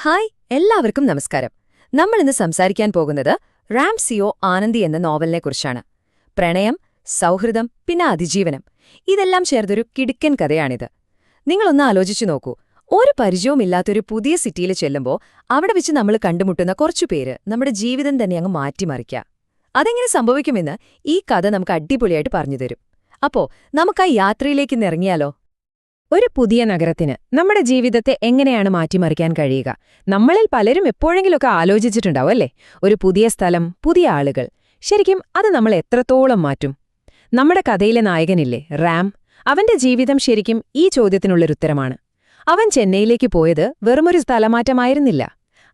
Hi, എല്ലാവർക്കും നമസ്കാരം. നമ്മൾ ഇന്ന് സംസാരിക്കാൻ പോകുന്നത് റാം സിയോ ആനന്ദി എന്ന നോവലിനെക്കുറിച്ചാണ്. പ്രണയം, സൗഹൃദം, പിന്നെ അതിജീവനം ഇതെല്ലാം ചേർന്നൊരു കിടുക്കൻ കഥയാണിത്. നിങ്ങളൊന്ന് ആലോചിച്ചു നോക്കൂ. ഒരു പരിചയവുമില്ലാത്തൊരു പുതിയ സിറ്റിയിൽ ചെല്ലുമ്പോൾ അവിടെ വെച്ച് നമ്മൾ കണ്ടുമുട്ടുന്ന കുറച്ചുപേര് നമ്മുടെ ജീവിതം തന്നെ അങ്ങ് മാറ്റിമറിക്കുക. അതെങ്ങനെ സംഭവിക്കുമെന്ന് ഈ കഥ നമുക്ക് അടിപൊളിയായിട്ട് പറഞ്ഞുതരും. അപ്പോ നമുക്ക് ആ യാത്രയിലേക്ക് ഇറങ്ങിയാലോ? ഒരു പുതിയ നഗരത്തിന് നമ്മുടെ ജീവിതത്തെ എങ്ങനെയാണ് മാറ്റിമറിക്കാൻ കഴിയുക? നമ്മളിൽ പലരും എപ്പോഴെങ്കിലുമൊക്കെ ആലോചിച്ചിട്ടുണ്ടാവും അല്ലേ? ഒരു പുതിയ സ്ഥലം, പുതിയ ആളുകൾ. ശരിക്കും അത് നമ്മൾ എത്രത്തോളം മാറ്റും? നമ്മുടെ കഥയിലെ നായകനില്ലേ, റാം, അവന്റെ ജീവിതം ശരിക്കും ഈ ചോദ്യത്തിനുള്ളൊരുത്തരമാണ്. അവൻ ചെന്നൈയിലേക്ക് പോയത് വെറുമൊരു സ്ഥലമാറ്റമായിരുന്നില്ല.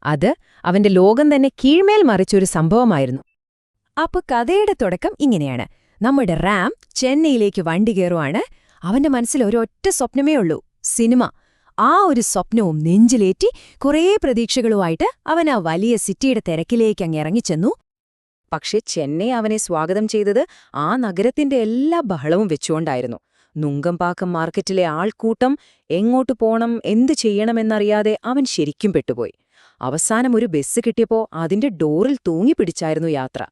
അത് അവന്റെ ലോകം തന്നെ കീഴ്മേൽ മറിച്ചൊരു സംഭവമായിരുന്നു. അപ്പൊ കഥയുടെ തുടക്കം ഇങ്ങനെയാണ്. നമ്മുടെ റാം ചെന്നൈയിലേക്ക് വണ്ടി കയറുവാണ്. അവന്റെ മനസ്സിൽ ഒരൊറ്റ സ്വപ്നമേ ഉള്ളൂ, സിനിമ. ആ ഒരു സ്വപ്നവും നെഞ്ചിലേറ്റി കുറേ പ്രതീക്ഷകളുമായിട്ട് അവൻ ആ വലിയ സിറ്റിയുടെ തിരക്കിലേക്ക് അങ്ങ് ഇറങ്ങിച്ചെന്നു. പക്ഷെ ചെന്നൈ അവനെ സ്വാഗതം ചെയ്തത് ആ നഗരത്തിന്റെ എല്ലാ ബഹളവും വെച്ചുകൊണ്ടായിരുന്നു. നുങ്കംപാക്കം മാർക്കറ്റിലെ ആൾക്കൂട്ടം, എങ്ങോട്ട് പോണം, എന്തു ചെയ്യണമെന്നറിയാതെ അവൻ ശരിക്കും പെട്ടുപോയി. അവസാനം ഒരു ബസ് കിട്ടിയപ്പോ അതിന്റെ ഡോറിൽ തൂങ്ങിപ്പിടിച്ചായിരുന്നു യാത്ര.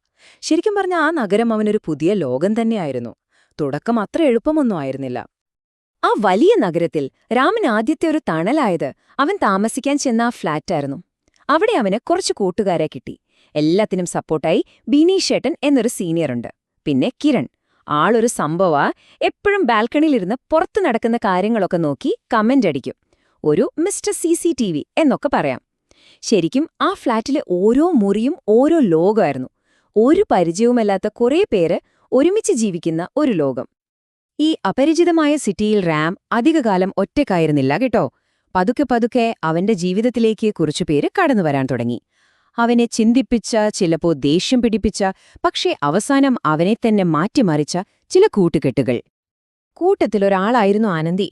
ശരിക്കും പറഞ്ഞ ആ നഗരം അവനൊരു പുതിയ ലോകം തന്നെയായിരുന്നു. തുടക്കം അത്ര എളുപ്പമൊന്നും ആയിരുന്നില്ല. ആ വലിയ നഗരത്തിൽ രാമൻ ആദ്യത്തെ ഒരു തണലായത് അവൻ താമസിക്കാൻ ചെന്ന ആ ഫ്ളാറ്റായിരുന്നു. അവിടെ അവന് കുറച്ച് കൂട്ടുകാരെ കിട്ടി. എല്ലാത്തിനും സപ്പോർട്ടായി ബിനീഷേട്ടൻ എന്നൊരു സീനിയറുണ്ട്. പിന്നെ കിരൺ, ആളൊരു സംഭവ. എപ്പോഴും ബാൽക്കണിയിലിരുന്ന് പുറത്തു നടക്കുന്ന കാര്യങ്ങളൊക്കെ നോക്കി കമന്റ് അടിക്കും. ഒരു മിസ്റ്റർ CCTV എന്നൊക്കെ പറയാം. ശരിക്കും ആ ഫ്ളാറ്റിലെ ഓരോ മുറിയും ഓരോ ലോകമായിരുന്നു. ഒരു പരിചയവുമല്ലാത്ത കുറേ പേര് ഒരുമിച്ച് ജീവിക്കുന്ന ഒരു ലോകം. ഈ അപരിചിതമായ സിറ്റിയിൽ റാം അധികകാലം ഒറ്റയ്ക്കായിരുന്നില്ല കേട്ടോ. പതുക്കെ പതുക്കെ അവന്റെ ജീവിതത്തിലേക്ക് കുറച്ചുപേര് കടന്നുവരാൻ തുടങ്ങി. അവനെ ചിന്തിപ്പിച്ച, ചിലപ്പോ ദേഷ്യം പിടിപ്പിച്ച, പക്ഷേ അവസാനം അവനെ തന്നെ മാറ്റിമറിച്ച ചില കൂട്ടുകെട്ടുകൾ. കൂട്ടത്തിലൊരാളായിരുന്നു ആനന്ദി.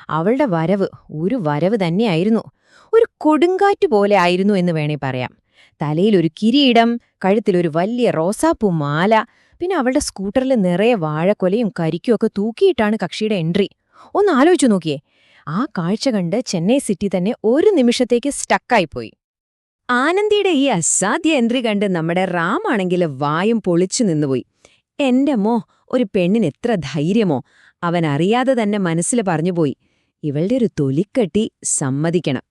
അവളുടെ വരവ് ഒരു വരവ് തന്നെയായിരുന്നു. ഒരു കൊടുങ്കാറ്റ് പോലെ ആയിരുന്നു എന്ന് വേണേ പറയാം. തലയിലൊരു കിരീടം, കഴുത്തിലൊരു വലിയ റോസാപ്പൂ മാല, പിന്നെ അവളുടെ സ്കൂട്ടറിൽ നിറയെ വാഴക്കൊലയും കരിക്കുമൊക്കെ തൂക്കിയിട്ടാണ് കക്ഷിയുടെ എൻട്രി. ഒന്ന് ആലോചിച്ചു നോക്കിയേ. ആ കാഴ്ച കണ്ട് ചെന്നൈ സിറ്റി തന്നെ ഒരു നിമിഷത്തേക്ക് സ്റ്റക്കായിപ്പോയി. ആനന്ദിയുടെ ഈ അസാധ്യ എൻട്രി കണ്ട് നമ്മുടെ റാം ആണെങ്കിൽ വായും പൊളിച്ചു നിന്നുപോയി. എന്റെമ്മോ, ഒരു പെണ്ണിന് എത്ര ധൈര്യമോ! അവൻ അറിയാതെ തന്നെ മനസ്സിൽ പറഞ്ഞുപോയി, ഇവളുടെ ഒരു തൊലിക്കട്ടി സമ്മതിക്കണം.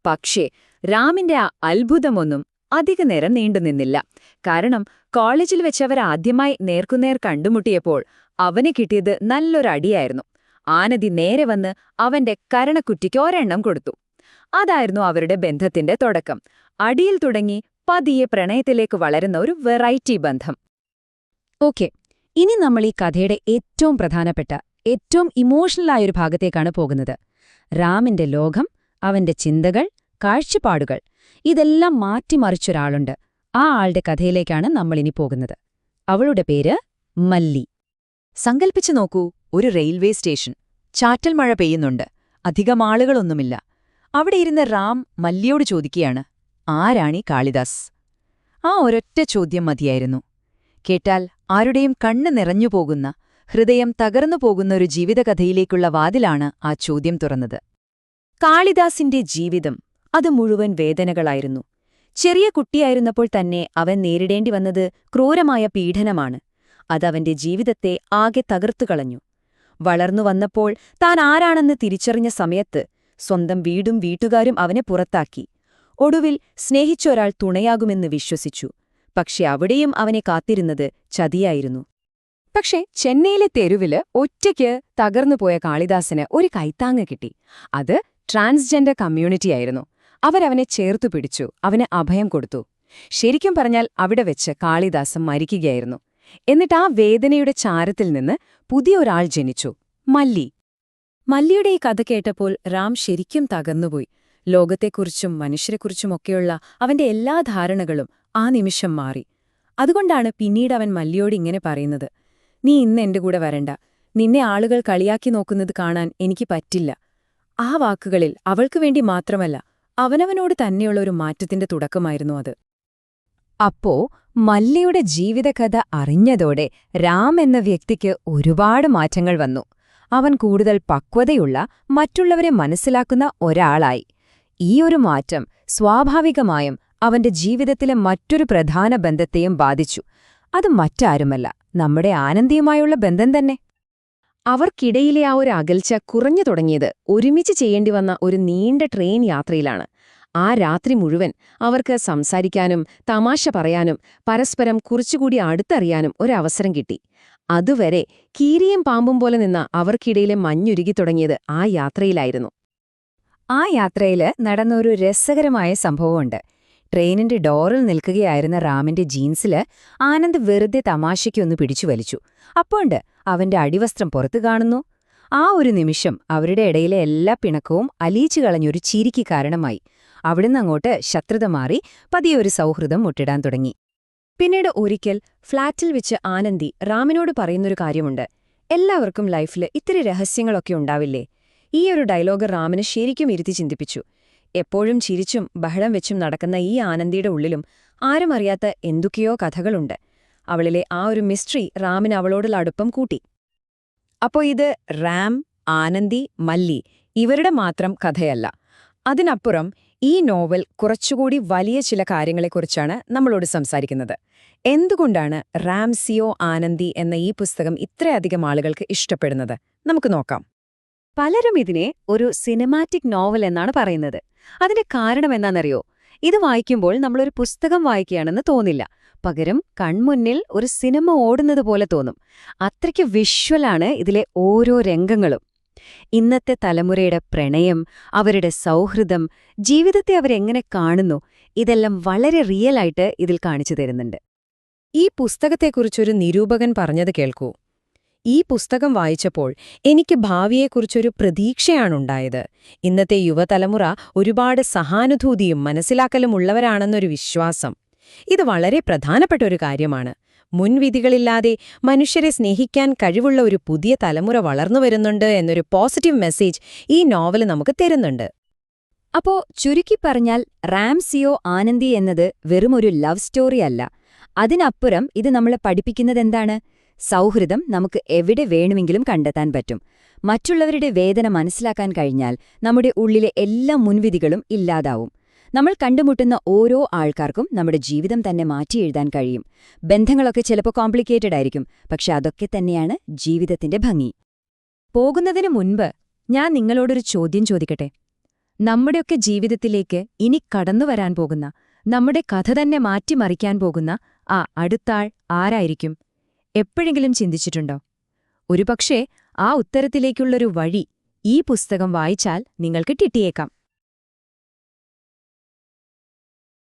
പക്ഷേ രാമിന്റെ ആ അത്ഭുതമൊന്നും അധികനേരം നീണ്ടുനിന്നില്ല. കാരണം കോളേജിൽ വെച്ചവർ ആദ്യമായി നേർക്കുനേർ കണ്ടുമുട്ടിയപ്പോൾ അവന് കിട്ടിയത് നല്ലൊരടിയായിരുന്നു. ആനന്ദി നേരെ വന്ന് അവന്റെ കരണക്കുറ്റിക്ക് ഒരെണ്ണം കൊടുത്തു. അതായിരുന്നു അവരുടെ ബന്ധത്തിന്റെ തുടക്കം. അടിയിൽ തുടങ്ങി പതിയെ പ്രണയത്തിലേക്ക് വളരുന്ന ഒരു വെറൈറ്റി ബന്ധം. ഓക്കെ, ഇനി നമ്മൾ ഈ കഥയുടെ ഏറ്റവും പ്രധാനപ്പെട്ട, ഏറ്റവും ഇമോഷണലായൊരു ഭാഗത്തേക്കാണ് പോകുന്നത്. റാമിന്റെ ലോകം, അവന്റെ ചിന്തകൾ, കാഴ്ചപ്പാടുകൾ ഇതെല്ലാം മാറ്റിമറിച്ചൊരാളുണ്ട്. ആ ആളുടെ കഥയിലേക്കാണ് നമ്മളിനി പോകുന്നത്. അവളുടെ പേര് മല്ലി. സങ്കൽപ്പിച്ചു നോക്കൂ, ഒരു റെയിൽവേ സ്റ്റേഷൻ. ചാറ്റൽ മഴ പെയ്യുന്നുണ്ട്. അധികം ആളുകളൊന്നുമില്ല. അവിടെ ഇരുന്ന് റാം മല്ലിയോട് ചോദിക്കുകയാണ്, ആരാണീ കാളിദാസ്? ആ ഒരൊറ്റ ചോദ്യം മതിയായിരുന്നു. കേട്ടാൽ ആരുടെയും കണ്ണ് നിറഞ്ഞുപോകുന്ന, ഹൃദയം തകർന്നുപോകുന്ന ഒരു ജീവിതകഥയിലേക്കുള്ള വാതിലാണ് ആ ചോദ്യം തുറന്നത്. കാളിദാസിന്റെ ജീവിതം അത് മുഴുവൻ വേദനകളായിരുന്നു. ചെറിയ കുട്ടിയായിരുന്നപ്പോൾ തന്നെ അവൻ നേരിടേണ്ടി വന്നത് ക്രൂരമായ പീഡനമാണ്. അതവന്റെ ജീവിതത്തെ ആകെ തകർത്തുകളഞ്ഞു. വളർന്നു വന്നപ്പോൾ താൻ ആരാണെന്ന് തിരിച്ചറിഞ്ഞ സമയത്ത് സ്വന്തം വീടും വീട്ടുകാരും അവനെ പുറത്താക്കി. ഒടുവിൽ സ്നേഹിച്ചൊരാൾ തുണയാകുമെന്ന് വിശ്വസിച്ചു. പക്ഷെ അവിടെയും അവനെ കാത്തിരുന്നത് ചതിയായിരുന്നു. പക്ഷെ ചെന്നൈയിലെ തെരുവില് ഒറ്റയ്ക്ക് തകർന്നുപോയ കാളിദാസിന് ഒരു കൈത്താങ്ങ് കിട്ടി. അത് ട്രാൻസ്ജെൻഡർ കമ്മ്യൂണിറ്റിയായിരുന്നു. അവരവനെ ചേർത്തു പിടിച്ചു, അവന് അഭയം കൊടുത്തു. ശരിക്കും പറഞ്ഞാൽ അവിടെ വെച്ച് കാളിദാസം മരിക്കുകയായിരുന്നു. എന്നിട്ട് ആ വേദനയുടെ ചാരത്തിൽ നിന്ന് പുതിയൊരാൾ ജനിച്ചു, മല്ലി. മല്ലിയുടെ ഈ കഥ കേട്ടപ്പോൾ റാം ശരിക്കും തകർന്നുപോയി. ലോകത്തെക്കുറിച്ചും മനുഷ്യരെക്കുറിച്ചുമൊക്കെയുള്ള അവന്റെ എല്ലാ ധാരണകളും ആ നിമിഷം മാറി. അതുകൊണ്ടാണ് പിന്നീട് അവൻ മല്ലിയോട് ഇങ്ങനെ പറയുന്നത്, നീ ഇന്ന് എന്റെ കൂടെ വരണ്ട. നിന്നെ ആളുകൾ കളിയാക്കി നോക്കുന്നത് കാണാൻ എനിക്ക് പറ്റില്ല. ആ വാക്കുകളിൽ അവൾക്കു വേണ്ടി മാത്രമല്ല, അവനവനോട് തന്നെയുള്ള ഒരു മാറ്റത്തിന്റെ തുടക്കമായിരുന്നു അത്. അപ്പോ മല്ലിയുടെ ജീവിതകഥ അറിഞ്ഞതോടെ രാം എന്ന വ്യക്തിക്ക് ഒരുപാട് മാറ്റങ്ങൾ വന്നു. അവൻ കൂടുതൽ പക്വതയുള്ള, മറ്റുള്ളവരെ മനസ്സിലാക്കുന്ന ഒരാളായി. ഈയൊരു മാറ്റം സ്വാഭാവികമായും അവന്റെ ജീവിതത്തിലെ മറ്റൊരു പ്രധാന ബന്ധത്തെയും ബാധിച്ചു. അത് മറ്റാരുമല്ല, നമ്മുടെ ആനന്ദിയുമായുള്ള ബന്ധം തന്നെ. അവർക്കിടയിലെ ആ ഒരു അകൽച്ച കുറഞ്ഞു തുടങ്ങിയത് ഒരുമിച്ച് ചെയ്യേണ്ടി വന്ന ഒരു നീണ്ട ട്രെയിൻ യാത്രയിലാണ്. ആ രാത്രി മുഴുവൻ അവർക്ക് സംസാരിക്കാനും തമാശ പറയാനും പരസ്പരം കുറച്ചുകൂടി അടുത്തറിയാനും ഒരവസരം കിട്ടി. അതുവരെ കീരിയും പാമ്പും പോലെ നിന്ന അവർക്കിടയിലെ മഞ്ഞുരുകി തുടങ്ങിയത് ആ യാത്രയിലായിരുന്നു. ആ യാത്രയില് നടന്ന ഒരു രസകരമായ സംഭവമുണ്ട്. ട്രെയിനിന്റെ ഡോറിൽ നിൽക്കുകയായിരുന്ന റാമിന്റെ ജീൻസില് ആനന്ദ് വെറുതെ തമാശയ്ക്കൊന്ന് പിടിച്ചു വലിച്ചു. അപ്പോണ്ട് അവന്റെ അടിവസ്ത്രം പുറത്തു കാണുന്നു. ആ ഒരു നിമിഷം അവരുടെ ഇടയിലെ എല്ലാ പിണക്കവും അലിയിച്ചു കളഞ്ഞൊരു ചിരിക്ക് കാരണമായി. അവിടുന്ന് അങ്ങോട്ട് ശത്രുത മാറി പതിയൊരു സൗഹൃദം മുട്ടിടാൻ തുടങ്ങി. പിന്നീട് ഒരിക്കൽ ഫ്ളാറ്റിൽ വെച്ച് ആനന്ദി റാമിനോട് പറയുന്നൊരു കാര്യമുണ്ട്. എല്ലാവർക്കും ലൈഫില് ഇത്തിരി രഹസ്യങ്ങളൊക്കെ ഉണ്ടാവില്ലേ? ഈയൊരു ഡയലോഗ് റാമിന് ശരിക്കും ഇരുത്തി ചിന്തിപ്പിച്ചു. എപ്പോഴും ചിരിച്ചും ബഹളം വെച്ചും നടക്കുന്ന ഈ ആനന്ദിയുടെ ഉള്ളിലും ആരും അറിയാത്ത എന്തൊക്കെയോ കഥകളുണ്ട്. അവളിലെ ആ ഒരു മിസ്റ്ററി റാമിന് അവളോടുള്ള അടുപ്പം കൂട്ടി. അപ്പോ ഇത് റാം, ആനന്ദി, മല്ലി ഇവരുടെ മാത്രം കഥയല്ല. അതിനപ്പുറം ഈ നോവൽ കുറച്ചുകൂടി വലിയ ചില കാര്യങ്ങളെക്കുറിച്ചാണ് നമ്മളോട് സംസാരിക്കുന്നത്. എന്തുകൊണ്ടാണ് റാം സിയോ ആനന്ദി എന്ന ഈ പുസ്തകം ഇത്രയധികം ആളുകൾക്ക് ഇഷ്ടപ്പെടുന്നത്? നമുക്ക് നോക്കാം. പലരും ഇതിനെ ഒരു സിനിമാറ്റിക് നോവൽ എന്നാണ് പറയുന്നത്. അതിന്റെ കാരണം എന്താണെന്നറിയോ? ഇത് വായിക്കുമ്പോൾ നമ്മളൊരു പുസ്തകം വായിക്കുകയാണെന്ന് തോന്നില്ല. പകരം കൺമുന്നിൽ ഒരു സിനിമ ഓടുന്നത് പോലെ തോന്നും. അത്രയ്ക്ക് വിഷ്വലാണ് ഇതിലെ ഓരോ രംഗങ്ങളും. ഇന്നത്തെ തലമുറയുടെ പ്രണയം, അവരുടെ സൗഹൃദം, ജീവിതത്തെ അവരെങ്ങനെ കാണുന്നു, ഇതെല്ലാം വളരെ റിയലായിട്ട് ഇതിൽ കാണിച്ചു തരുന്നുണ്ട്. ഈ പുസ്തകത്തെക്കുറിച്ചൊരു നിരൂപകൻ പറഞ്ഞത് കേൾക്കൂ. ഈ പുസ്തകം വായിച്ചപ്പോൾ എനിക്ക് ഭാവിയെക്കുറിച്ചൊരു പ്രതീക്ഷയാണുണ്ടായത്. ഇന്നത്തെ യുവതലമുറ ഒരുപാട് സഹാനുഭൂതിയും മനസ്സിലാക്കലും ഉള്ളവരാണെന്നൊരു വിശ്വാസം. ഇത് വളരെ പ്രധാനപ്പെട്ട ഒരു കാര്യമാണ്. മുൻവിധികളില്ലാതെ മനുഷ്യരെ സ്നേഹിക്കാൻ കഴിവുള്ള ഒരു പുതിയ തലമുറ വളർന്നുവരുന്നുണ്ട് എന്നൊരു പോസിറ്റീവ് മെസ്സേജ് ഈ നോവൽ നമുക്ക് തരുന്നുണ്ട്. അപ്പോ ചുരുക്കി പറഞ്ഞാൽ റാം സിയോ ആനന്ദി എന്നത് വെറുമൊരു ലവ് സ്റ്റോറി അല്ല. അതിനപ്പുറം ഇത് നമ്മളെ പഠിപ്പിക്കുന്നതെന്താണ്? സൗഹൃദം നമുക്ക് എവിടെ വേണമെങ്കിലും കണ്ടെത്താൻ പറ്റും. മറ്റുള്ളവരുടെ വേദന മനസ്സിലാക്കാൻ കഴിഞ്ഞാൽ നമ്മുടെ ഉള്ളിലെ എല്ലാ മുൻവിധികളും ഇല്ലാതാവും. നമ്മൾ കണ്ടുമുട്ടുന്ന ഓരോ ആൾക്കാർക്കും നമ്മുടെ ജീവിതം തന്നെ മാറ്റിയെഴുതാൻ കഴിയും. ബന്ധങ്ങളൊക്കെ ചിലപ്പോൾ കോംപ്ലിക്കേറ്റഡ് ആയിരിക്കും, പക്ഷെ അതൊക്കെ തന്നെയാണ് ജീവിതത്തിന്റെ ഭംഗി. പോകുന്നതിനു മുൻപ് ഞാൻ നിങ്ങളോടൊരു ചോദ്യം ചോദിക്കട്ടെ. നമ്മുടെയൊക്കെ ജീവിതത്തിലേക്ക് ഇനി കടന്നുവരാൻ പോകുന്ന, നമ്മുടെ കഥ തന്നെ മാറ്റിമറിക്കാൻ പോകുന്ന ആ അടുത്താൾ ആരായിരിക്കും? എപ്പോഴെങ്കിലും ചിന്തിച്ചിട്ടുണ്ടോ? ഒരുപക്ഷേ ആ ഉത്തരത്തിലേക്കുള്ളൊരു വഴി ഈ പുസ്തകം വായിച്ചാൽ നിങ്ങൾക്ക് കിട്ടിയേക്കാം.